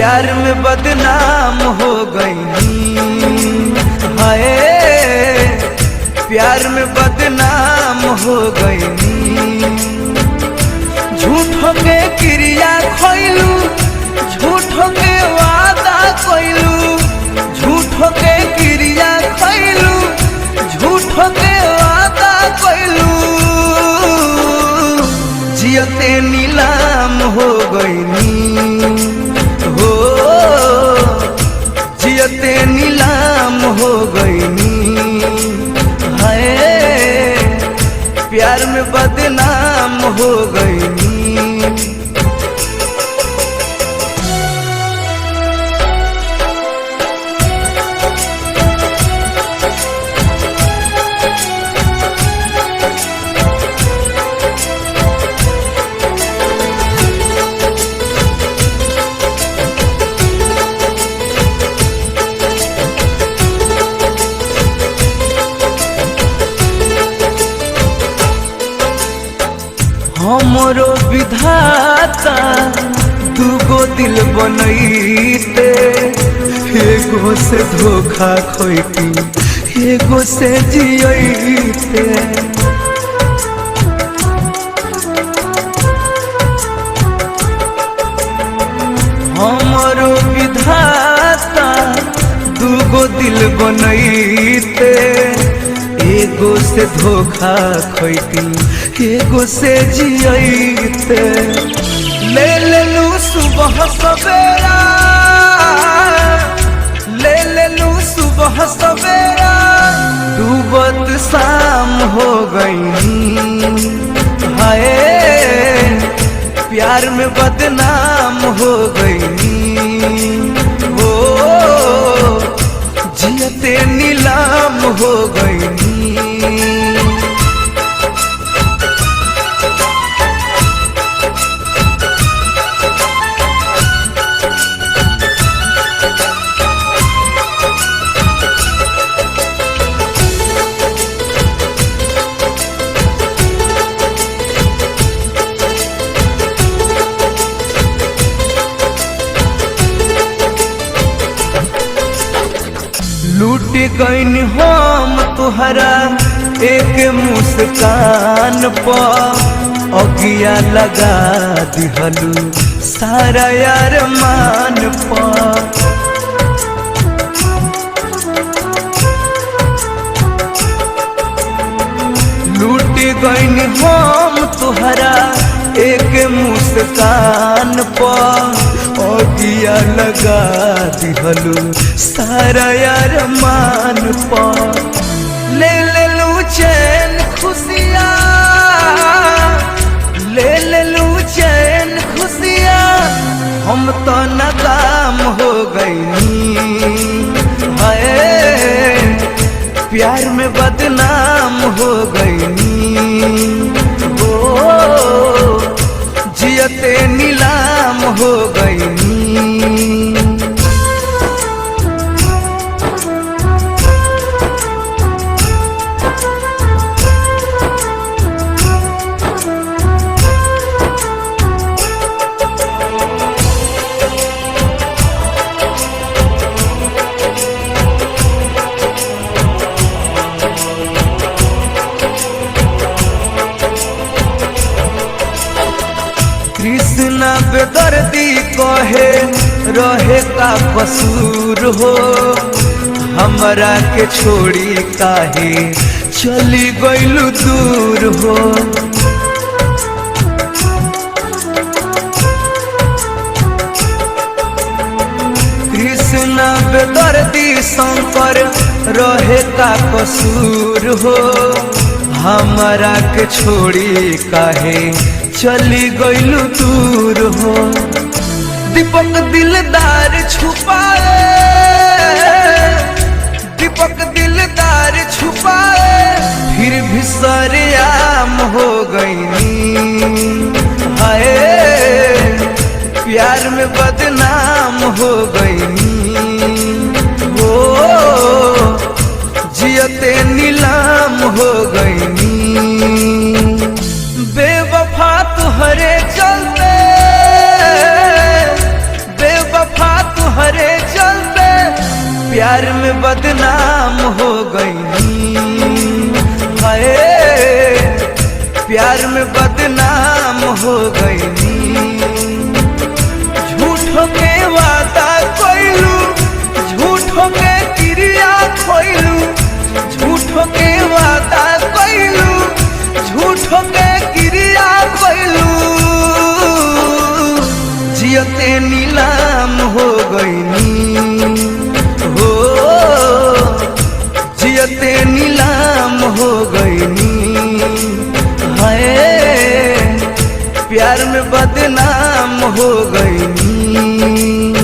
प्यार में बदनाम हो गई। हाय प्यार में बदनाम हो गई। झूठों के क्रिया खोइलू, झूठों के वादा कोइलू, झूठों के क्रिया खोइलू, झूठों के वादा कोइलू। जियते नीलाम हो गई हो, जियते नीलाम हो गई। हाय प्यार में बदनाम हो गई। हमरो विधाता दूगो दिल बनैते, एगो से धोखा खोइती, एगो से जियते। हमरो विधाता दूगो दिल बनैते, एगो से धोखा खोइती, एगो से जियते। ले लेलू सुबह सवेरा, ले लेलू सुबह सवेरा, डूबत शाम हो गई। हाय प्यार में बदनाम हो गई। हो जियते नीलाम हो गई। लूट गईन हम तुहरा एक मुस्कान पर, अगिया लगा दिहलू सारा यार मान पर। लूट गईन हम तुहरा एक मुस्कान पर, अगिया लगा दिहलू सारा यार मान पर। ले लेलू चैन खुशियाँ, ले लेलू चैन खुशियाँ, हम तो नाकाम हो गई। हाय प्यार में बदनाम हो गई। ओ जियते नीलाम हो गई। कृष्णा बेदर्दी कहे रहे का कसूर हो, हमरा के छोड़ी काहे चली गइलू दूर हो। कृष्णा बेदर्दी शंकर रहे का कसूर हो, हमरा के छोड़ी काहे चली गइलू दूर हो। दीपक दिलदार छुपाए, दीपक दिलदार छुपाए, फिर भी सरेआम हो गई। हाय प्यार में बदनाम हो गई। हो जियते नीलाम हो गई। बेवफा तुहरे चलते, बेवफा गईनी। झूठो के वादा कइलू, झूठो के क्रिया खोइलू, झूठो के वादा कइलू, झूठो के क्रिया खोइलू। जियते नीलाम हो गईनी हो, जियते नीलाम हो गईनी। हाय प्यार में बदनाम हो गईनी।